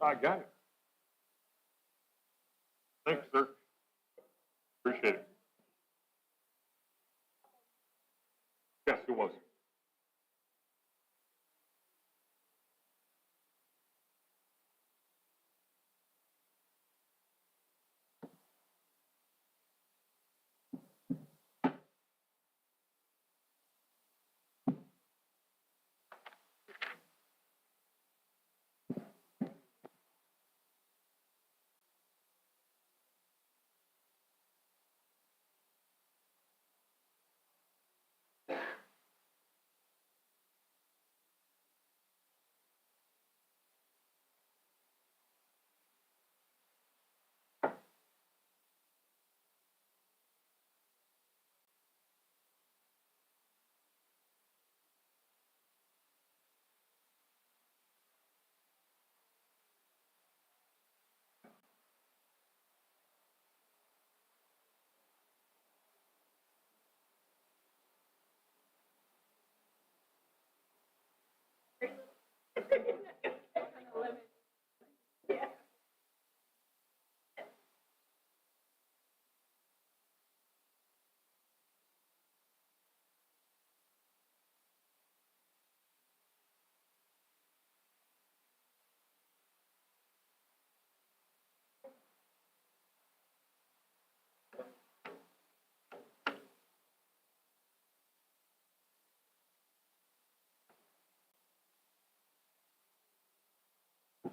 I got it. Thanks, sir. Appreciate it. Yes, it was.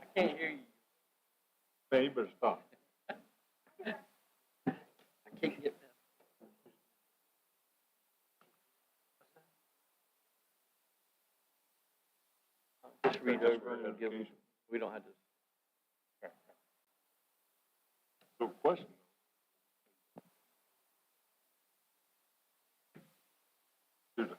I can't hear you. Man, you better stop. I can't get that. Just read over them and give them, we don't have to. So question though. There's a-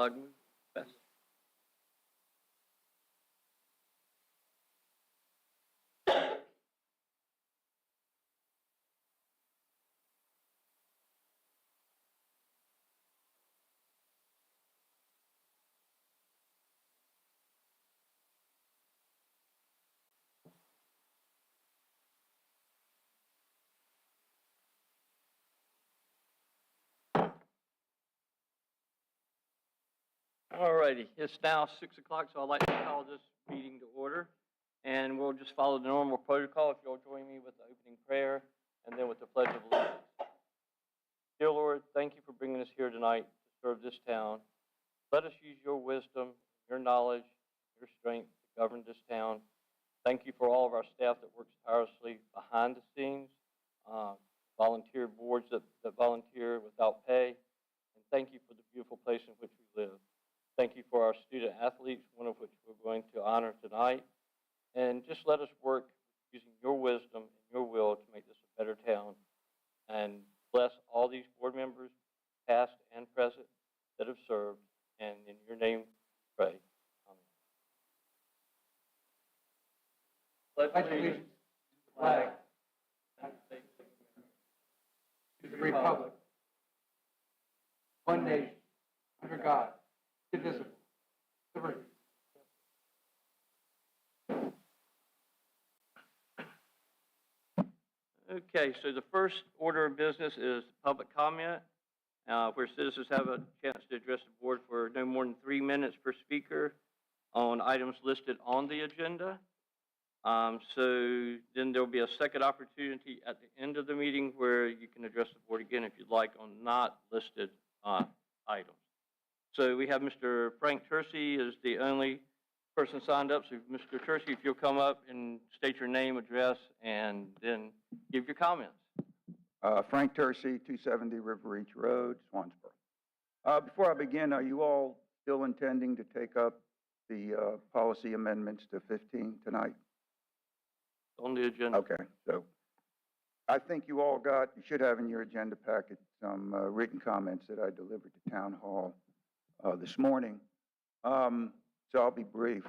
Cloud move best. All righty, it's now 6 o'clock, so I'd like to call this meeting to order. And we'll just follow the normal protocol. If you'll join me with the opening prayer and then with the Pledge of Allegiance. Dear Lord, thank you for bringing us here tonight to serve this town. Let us use your wisdom, your knowledge, your strength to govern this town. Thank you for all of our staff that works tirelessly behind the scenes, volunteer boards that volunteer without pay, and thank you for the beautiful place in which we live. Thank you for our student athletes, one of which we're going to honor tonight. And just let us work using your wisdom and your will to make this a better town. And bless all these board members, past and present, that have served. And in your name, pray. Amen. Pledge allegiance to the flag of the United States of America, to the republic, one nation, under God, indivisible, with liberty. Okay, so the first order of business is public comment, where citizens have a chance to address the board for no more than 3 minutes per speaker on items listed on the agenda. So then there'll be a second opportunity at the end of the meeting where you can address the board again if you'd like on not listed items. So we have Mr. Frank Tersey is the only person signed up. So Mr. Tersey, if you'll come up and state your name, address, and then give your comments. Frank Tersey, 270 River Reach Road, Swansboro. Before I begin, are you all still intending to take up the policy amendments to 15 tonight? On the agenda. Okay, so I think you all you should have in your agenda packet some written comments that I delivered to Town Hall this morning. So I'll be brief.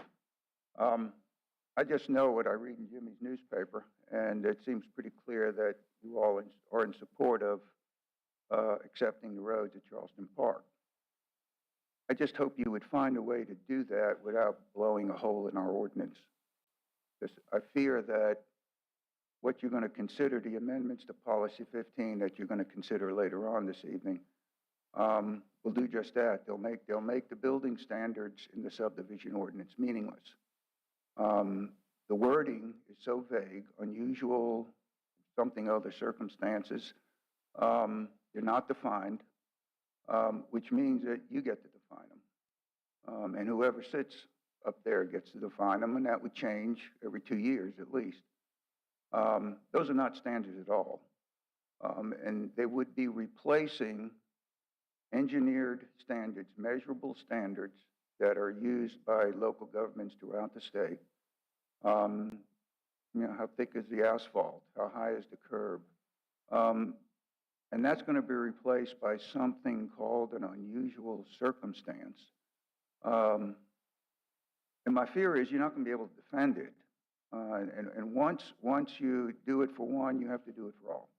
I just know what I read in Jimmy's newspaper, and it seems pretty clear that you all are in support of accepting the roads at Charleston Park. I just hope you would find a way to do that without blowing a hole in our ordinance. Because I fear that what you're going to consider the amendments to Policy 15 that you're going to consider later on this evening will do just that. They'll make the building standards in the subdivision ordinance meaningless. The wording is so vague, unusual, something other circumstances. They're not defined, which means that you get to define them. And whoever sits up there gets to define them, and that would change every 2 years at least. Those are not standards at all. And they would be replacing engineered standards, measurable standards that are used by local governments throughout the state. How thick is the asphalt? How high is the curb? And that's going to be replaced by something called an unusual circumstance. And my fear is you're not going to be able to defend it. And once you do it for one, you have to do it for all.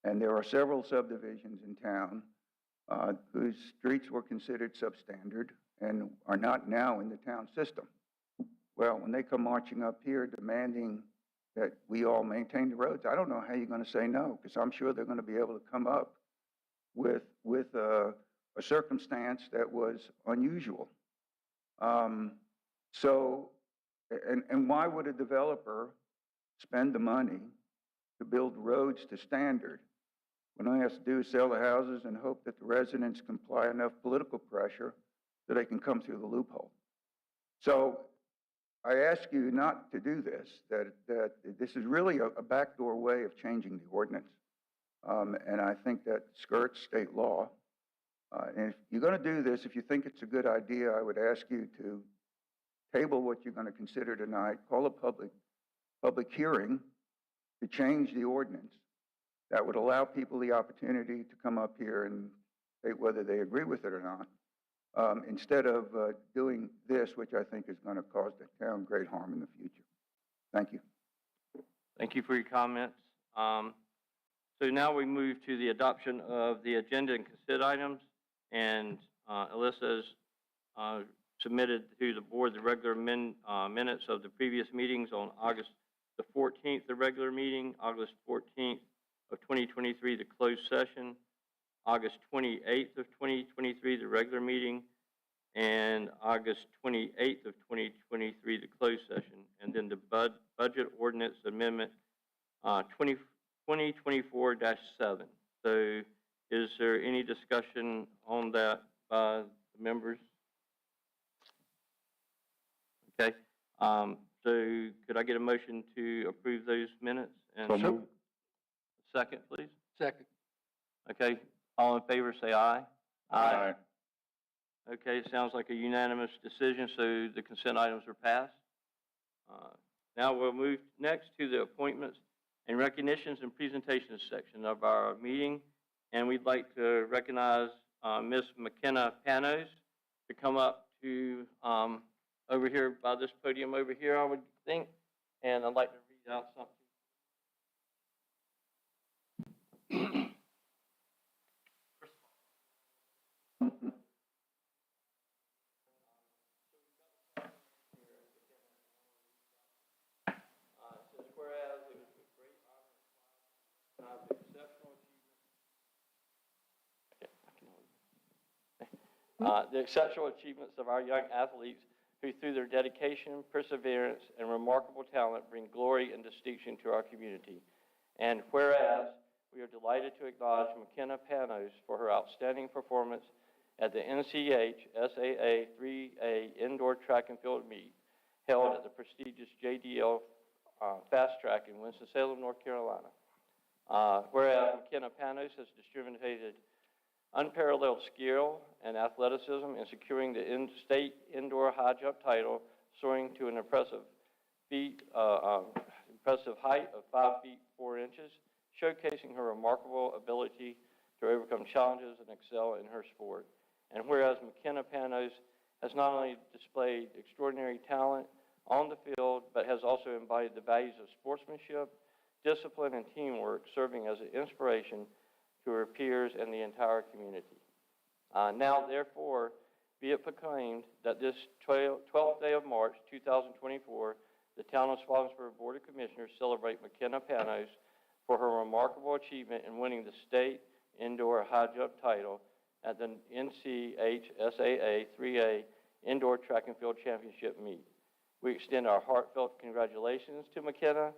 And there are several subdivisions in town whose streets were considered substandard and are not now in the town system. Well, when they come marching up here demanding that we all maintain the roads, I don't know how you're going to say no, because I'm sure they're going to be able to come up with a circumstance that was unusual. And why would a developer spend the money to build roads to standard when all he has to do is sell the houses and hope that the residents can apply enough political pressure so they can come through the loophole? So I ask you not to do this, that this is really a backdoor way of changing the ordinance. And I think that skirts state law. And if you're going to do this, if you think it's a good idea, I would ask you to table what you're going to consider tonight, call a public hearing to change the ordinance. That would allow people the opportunity to come up here and state whether they agree with it or instead of doing this, which I think is going to cause the town great harm in the future. Thank you. Thank you for your comments. So now we move to the adoption of the agenda and consent items. And Alyssa has submitted to the board the regular minutes of the previous meetings on August the 14th, the regular meeting, August 14th of 2023, the closed session, August 28th of 2023, the regular meeting, and August 28th of 2023, the closed session, and then the budget ordinance amendment 2024-7. So is there any discussion on that by the members? Okay. So could I get a motion to approve those minutes? And So moved. second, please. Second. Okay. All in favor, say aye. Aye. Okay, it sounds like a unanimous decision, so the consent items are passed. Now we'll move next to the appointments and recognitions and presentations section of our meeting. And we'd like to recognize Ms. McKenna Panos to come up to over here by this podium over here, I would think. And I'd like to read out something. The exceptional achievements of our young athletes who, through their dedication, perseverance, and remarkable talent, bring glory and distinction to our community. And whereas we are delighted to acknowledge McKenna Panos for her outstanding performance at the NCH SAA 3A Indoor Track and Field Meet held at the prestigious JDL Fast Track in Winston-Salem, North Carolina. Whereas McKenna Panos has demonstrated unparalleled skill and athleticism in securing the state indoor high jump title, soaring to an impressive height of 5 feet 4 inches, showcasing her remarkable ability to overcome challenges and excel in her sport. And whereas McKenna Panos has not only displayed extraordinary talent on the field, but has also embodied the values of sportsmanship, discipline, and teamwork, serving as an inspiration to her peers and the entire community. Now, therefore, be it proclaimed that this 12th day of March, 2024, the Town of Swansboro Board of Commissioners celebrate McKenna Panos for her remarkable achievement in winning the state indoor high jump title at the NCHSAA 3A Indoor Track and Field Championship meet. We extend our heartfelt congratulations to McKenna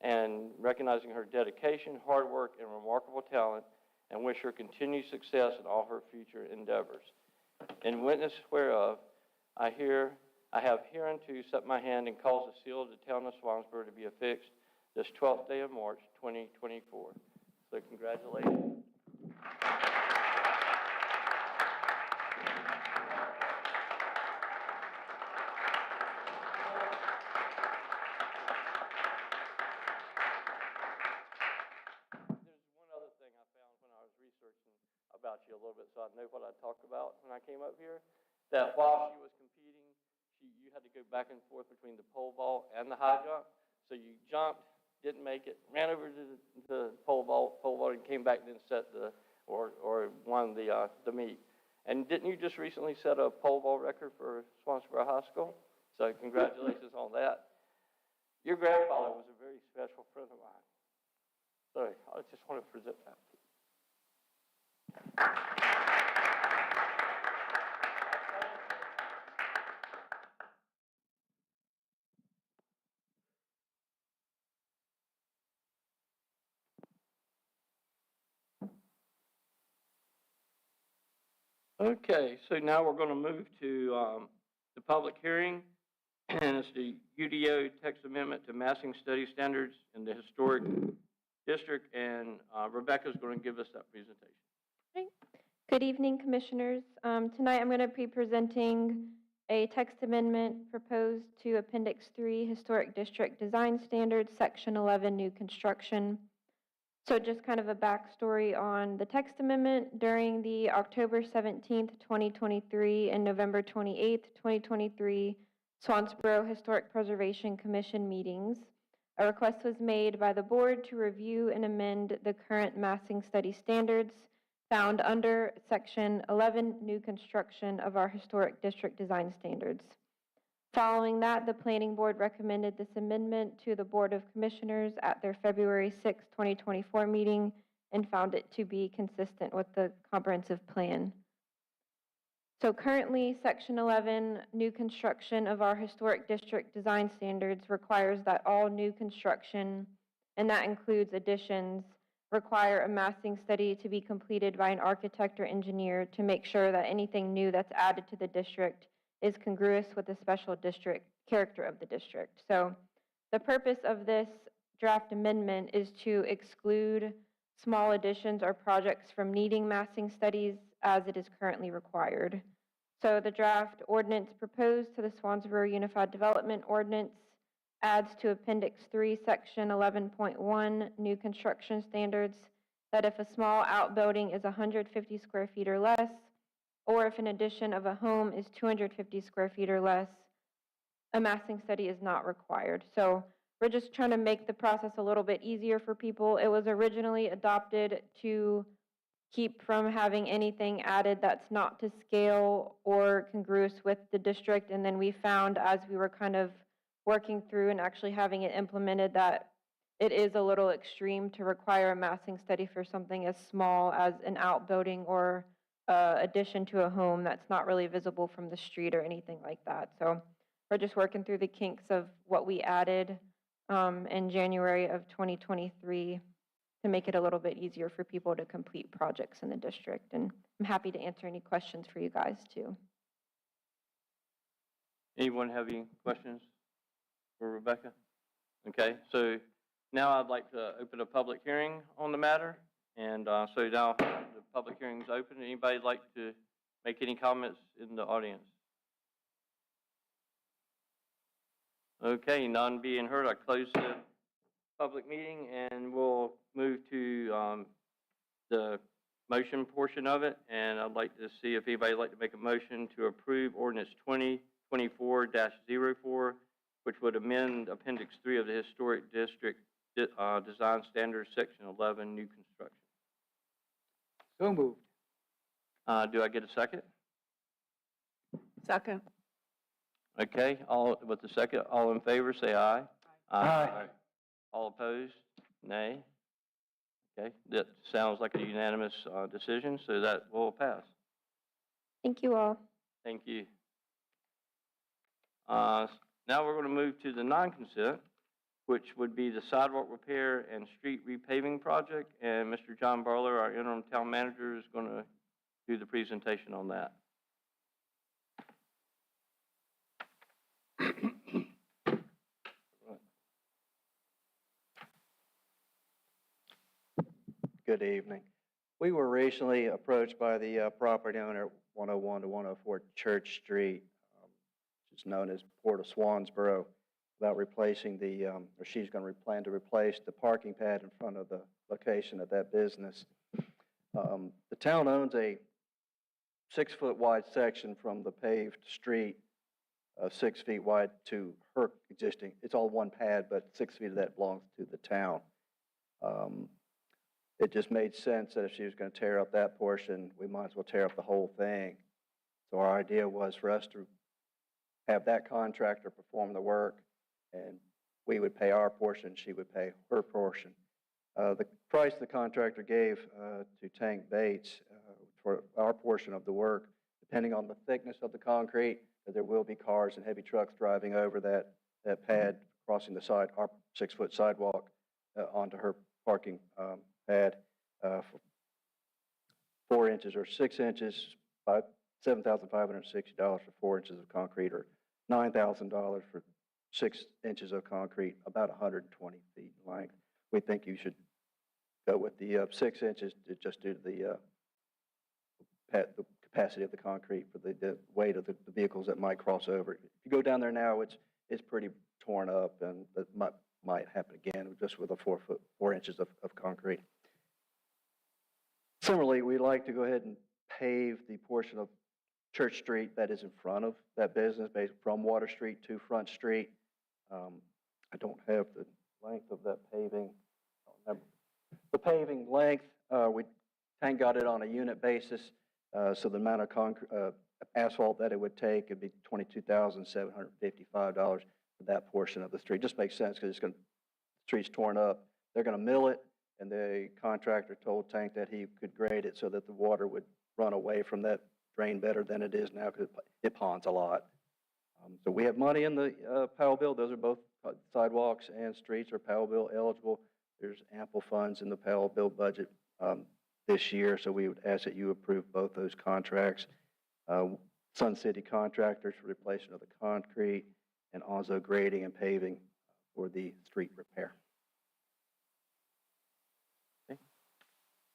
and recognizing her dedication, hard work, and remarkable talent, and wish her continued success in all her future endeavors. In witness whereof, I have hereunto set my hand and cause the seal of the Town of Swansboro to be affixed this 12th day of March, 2024. So congratulations. About you a little bit, so I know what I talked about when I came up here. That while she was competing, you had to go back and forth between the pole vault and the high jump. So you jumped, didn't make it, ran over to the pole vault, and came back and then set or won the meet. And didn't you just recently set a pole vault record for Swansboro High School? So congratulations on that. Your grandfather was a very special friend of mine. So I just want to present that. Okay, so now we're going to move to the public hearing, and it's the UDO text amendment to massing study standards in the historic district, and Rebecca's going to give us that presentation. Good evening, Commissioners. Tonight I'm going to be presenting a text amendment proposed to Appendix 3, Historic District Design Standards, Section 11, New Construction. So just kind of a backstory on the text amendment. During the October 17th, 2023 and November 28th, 2023 Swansboro Historic Preservation Commission meetings, a request was made by the board to review and amend the current massing study standards found under Section 11, new construction of our historic district design standards. Following that, the planning board recommended this amendment to the Board of Commissioners at their February 6, 2024 meeting and found it to be consistent with the comprehensive plan. So currently, Section 11, new construction of our historic district design standards requires that all new construction, and that includes additions, require a massing study to be completed by an architect or engineer to make sure that anything new that's added to the district is congruous with the special district character of the district. So the purpose of this draft amendment is to exclude small additions or projects from needing massing studies as it is currently required. So the draft ordinance proposed to the Swansboro Unified Development Ordinance adds to Appendix 3, Section 11.1, new construction standards, that if a small outbuilding is 150 square feet or less, or if an addition of a home is 250 square feet or less, a massing study is not required. So we're just trying to make the process a little bit easier for people. It was originally adopted to keep from having anything added that's not to scale or congruous with the district. And then we found, as we were kind of working through and actually having it implemented, that it is a little extreme to require a massing study for something as small as an outbuilding or addition to a home that's not really visible from the street or anything like that. So we're just working through the kinks of what we added in January of 2023 to make it a little bit easier for people to complete projects in the district. And I'm happy to answer any questions for you guys too. Anyone have any questions for Rebecca? Okay, so now I'd like to open a public hearing on the matter. And so now the public hearing is open. Anybody like to make any comments in the audience? Okay, none being heard, I close the public meeting and we'll move to the motion portion of it. And I'd like to see if anybody would like to make a motion to approve ordinance 2024-04, which would amend Appendix 3 of the Historic District Design Standards, Section 11, new construction. So moved. Do I get a second? Second. Okay, all with the second, all in favor, say aye. Aye. All opposed, nay. Okay, that sounds like a unanimous decision, so that will pass. Thank you all. Thank you. Now we're going to move to the non-consent, which would be the sidewalk repair and street repaving project. And Mr. John Barlow, our interim town manager, is going to do the presentation on that. Good evening. We were recently approached by the property owner at 101 to 104 Church Street, which is known as Port of Swansboro, about replacing the, or she's going to plan to replace the parking pad in front of the location of that business. The town owns a 6-foot wide section from the paved street, 6 feet wide to her existing. It's all one pad, but 6 feet of that belongs to the town. It just made sense that if she was going to tear up that portion, we might as well tear up the whole thing. So our idea was for us to have that contractor perform the work, and we would pay our portion, she would pay her portion. The price the contractor gave to Tank Bates for our portion of the work, depending on the thickness of the concrete, that there will be cars and heavy trucks driving over that pad, crossing the side, our 6-foot sidewalk onto her parking pad, for 4 inches or 6 inches, $7,560 for 4 inches of concrete, or $9,000 for 6 inches of concrete, about 120 feet in length. We think you should go with the 6 inches just due to the capacity of the concrete for the weight of the vehicles that might cross over. If you go down there now, it's pretty torn up, and might happen again, just with a 4 inches of concrete. Similarly, we'd like to go ahead and pave the portion of Church Street that is in front of that business, basically from Water Street to Front Street. I don't have the length of that paving. I don't remember. The paving length, we kind of got it on a unit basis, so the amount of asphalt that it would take would be $22,755 for that portion of the street. Just makes sense because the street's torn up. They're going to mill it, and the contractor told Tank that he could grade it so that the water would run away from that drain better than it is now because it ponds a lot. So we have money in the Powell bill. Those are both sidewalks and streets are Powell bill eligible. There's ample funds in the Powell bill budget this year, so we would ask that you approve both those contracts. Sun City Contractors for replacement of the concrete, and Onzo Grading and Paving for the street repair. Okay.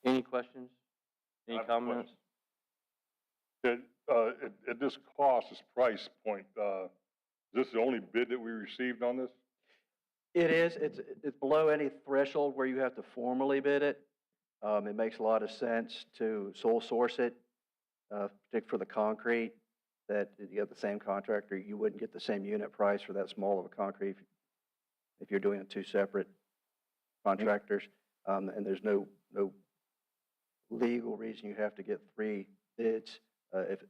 Any questions? Any I have a comments? At this cost, this price point, is this the only bid that we received on this? It is. It's below any threshold where you have to formally bid it. It makes a lot of sense to sole source it, particularly for the concrete, that you have the same contractor. You wouldn't get the same unit price for that small of a concrete if you're doing two separate contractors. And there's no legal reason you have to get 3 bids if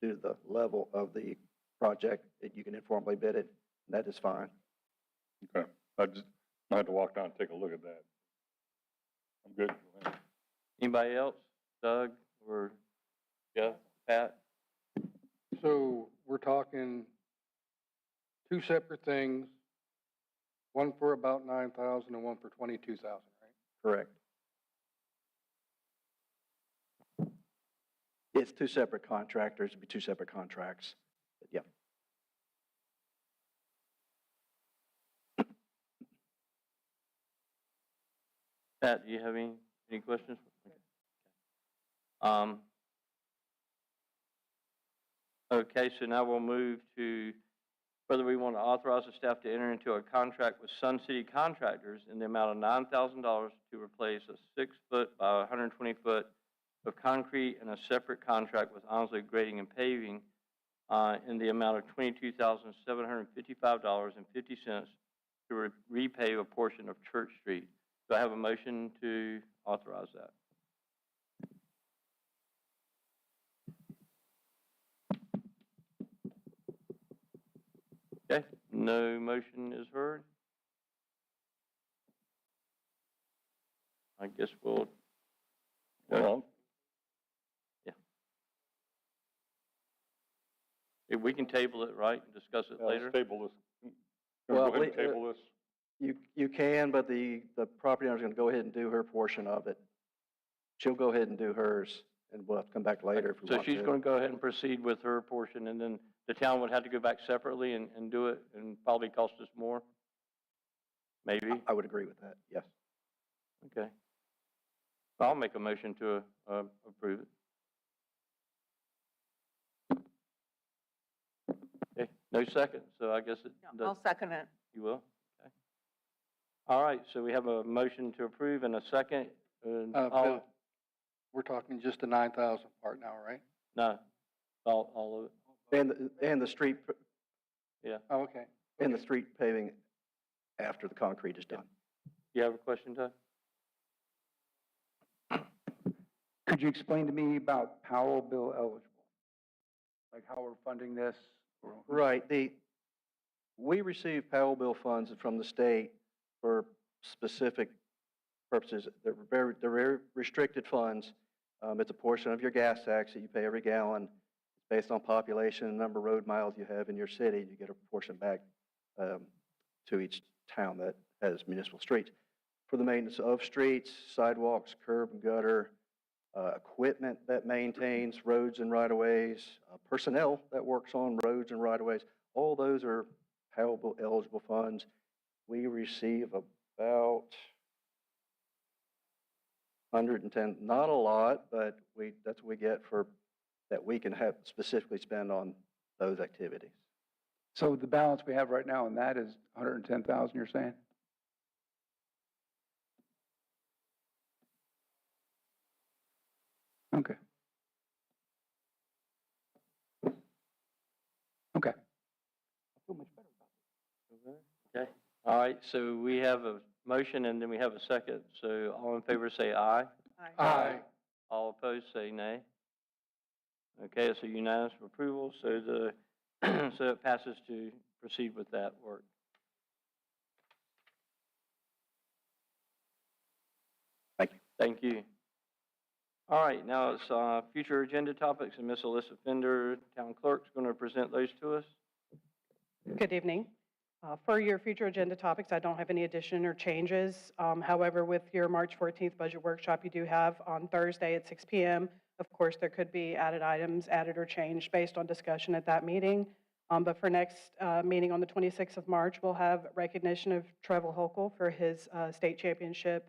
due to the level of the project. You can informally bid it. And that is fine. Okay, I had to walk down and take a look at that. I'm good. Anybody else? Doug or Jeff, Pat? So we're talking 2 separate things, one for about 9,000 and one for 22,000, right? Correct. It's 2 separate contractors. It'd be 2 separate contracts. But yeah. Pat, do you have any questions? Okay, so now we'll move to whether we want to authorize the staff to enter into a contract with Sun City Contractors in the amount of $9,000 to replace a 6-foot by 120-foot of concrete and a separate contract with Onzo Grading and Paving in the amount of $22,755.50 to repave a portion of Church Street. Do I have a motion to authorize that? Okay, no motion is heard. I guess we'll. Well, Yeah. If we can table it, right, and discuss it later? let's table this. Can we Well, go ahead and table this? You can, but the property owner's going to go ahead and do her portion of it. She'll go ahead and do hers, and we'll have to come back later if we So want to. she's going to go ahead and proceed with her portion, and then the town would have to go back separately and do it, and probably cost us more? Maybe? I would agree with that, yes. Okay. I'll make a motion to approve it. Okay, no second, so I guess it. No, I'll second it. You will? Okay. All right, so we have a motion to approve and a second. Bill, we're talking just the 9,000 part now, right? No, all of it. And the street, Yeah. Oh, okay. and the street paving after the concrete is done. You have a question, Doug? Could you explain to me about Powell bill eligible? Like how we're funding this? Right, we receive Powell bill funds from the state for specific purposes. They're very restricted funds. It's a portion of your gas tax that you pay every gallon. It's based on population and number of road miles you have in your city. You get a portion back to each town that has municipal streets. For the maintenance of streets, sidewalks, curb and gutter, equipment that maintains roads and right-of-ways, personnel that works on roads and right-of-ways, all those are Powell bill eligible funds. We receive about 110, not a lot, but that's what we get for, that we can have specifically spend on those activities. So the balance we have right now, and that is 110,000, you're saying? Okay. Okay. Okay, all right, so we have a motion and then we have a second. So all in favor say aye. Aye. All opposed say nay. Okay, it's a unanimous approval, so so it passes to proceed with that work. Thank you. Thank you. All right, now it's future agenda topics, and Ms. Alyssa Fender, Town Clerk's going to present those to us. Good evening. For your future agenda topics, I don't have any addition or changes. However, with your March 14th budget workshop, you do have on Thursday at 6 p.m. Of course, there could be added items, added or changed based on discussion at that meeting. But for next meeting on the 26th of March, we'll have recognition of Trevor Hochul for his state championship,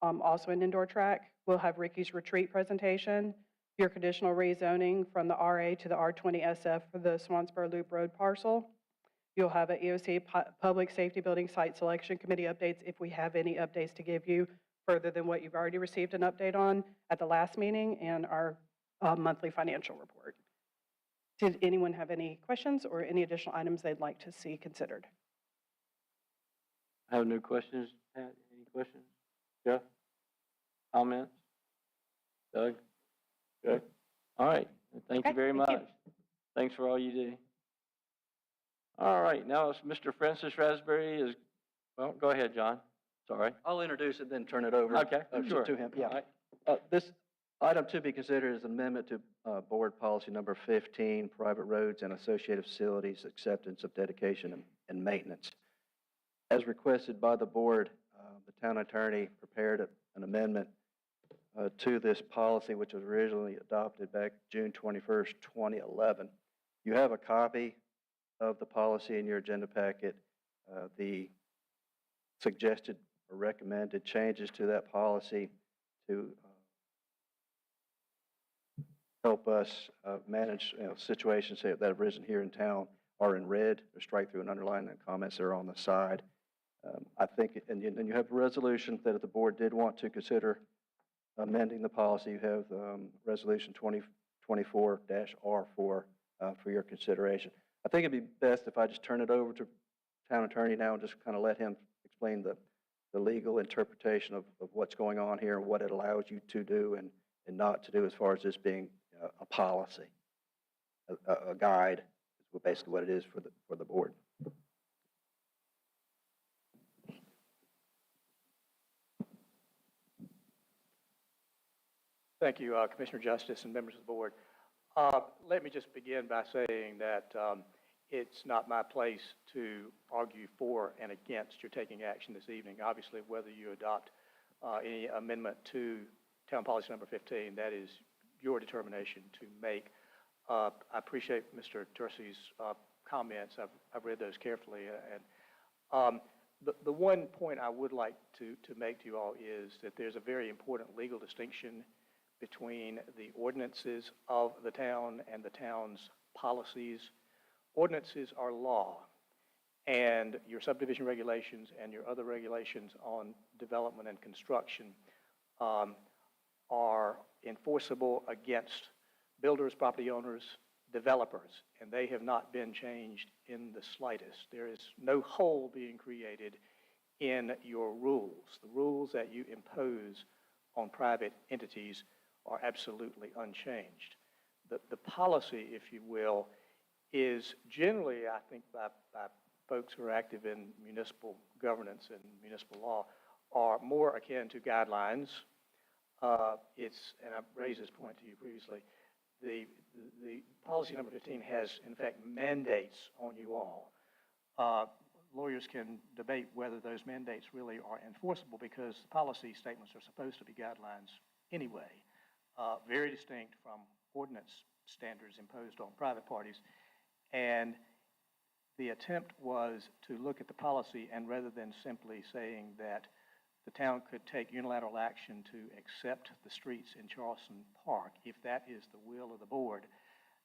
also an indoor track. We'll have Ricky's retreat presentation, your conditional rezoning from the RA to the R20 SF for the Swansboro Loop Road parcel. You'll have a EOC Public Safety Building Site Selection Committee updates if we have any updates to give you further than what you've already received an update on at the last meeting, and our monthly financial report. Did anyone have any questions or any additional items they'd like to see considered? I have no questions. Pat, any questions? Jeff? Comments? Doug? Good. All right, thank you Okay, very thank you. much. Thanks for all you do. All right, now it's Mr. Francis Raspberry well, go ahead, John. Sorry. I'll introduce it, then turn it over Okay, sure. to him. Yeah. All right. This item to be considered is amendment to Board Policy Number 15, Private Roads and Associated Facilities, Acceptance of Dedication and Maintenance. As requested by the board, the town attorney prepared an amendment to this policy, which was originally adopted back June 21st, 2011. You have a copy of the policy in your agenda packet. The suggested or recommended changes to that policy to help us manage situations that have arisen here in town are in red. They're strike through and underline, and comments that are on the side. I think, and you have a resolution that if the board did want to consider amending the policy, you have resolution 2024-R4 for your consideration. I think it'd be best if I just turn it over to town attorney now and just kind of let him explain the legal interpretation of what's going on here and what it allows you to do and not to do as far as this being a policy, a guide is basically what it is for the board. Thank you, Commissioner Justice and members of the board. Let me just begin by saying that it's not my place to argue for and against your taking action this evening. Obviously, whether you adopt any amendment to Town Policy Number 15, that is your determination to make. I appreciate Mr. Tercey's comments. I've read those carefully. And the one point I would like to make to you all is that there's a very important legal distinction between the ordinances of the town and the town's policies. Ordinances are law, and your subdivision regulations and your other regulations on development and construction are enforceable against builders, property owners, developers, and they have not been changed in the slightest. There is no hole being created in your rules. The rules that you impose on private entities are absolutely unchanged. The policy, if you will, is generally, I think, by folks who are active in municipal governance and municipal law, are more akin to guidelines. And I've raised this point to you previously, the policy number 15 has, in fact, mandates on you all. Lawyers can debate whether those mandates really are enforceable because the policy statements are supposed to be guidelines anyway, very distinct from ordinance standards imposed on private parties. And the attempt was to look at the policy, and rather than simply saying that the town could take unilateral action to accept the streets in Charleston Park, if that is the will of the board,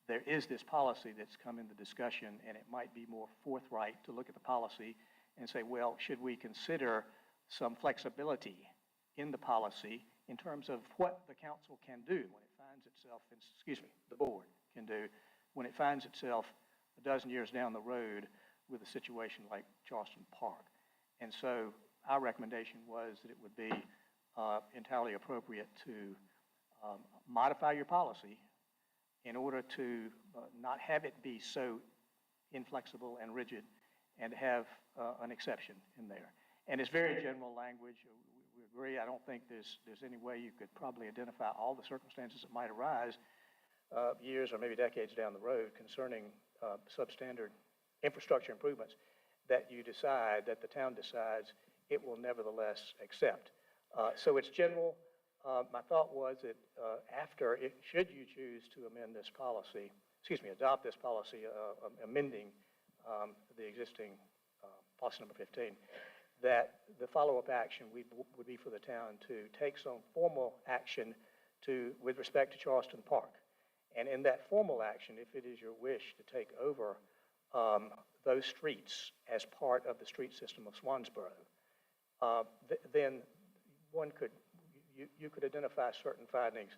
there is this policy that's come into discussion, and it might be more forthright to look at the policy and say, well, should we consider some flexibility in the policy in terms of what the council can do when it finds finds itself, the board can do, when it finds itself a dozen years down the road with a situation like Charleston Park. And so our recommendation was that it would be entirely appropriate to modify your policy in order to not have it be so inflexible and rigid, and have an exception in there. And it's very general language. We agree. I don't think there's any way you could probably identify all the circumstances that might arise years or maybe decades down the road concerning substandard infrastructure improvements that you decide, that the town decides it will nevertheless accept. So it's general. My thought was that should you choose to amend this policy, adopt this policy, amending the existing policy number 15, that the follow-up action would be for the town to take some formal action with respect to Charleston Park. And in that formal action, if it is your wish to take over those streets as part of the street system of Swansboro, then you could identify certain findings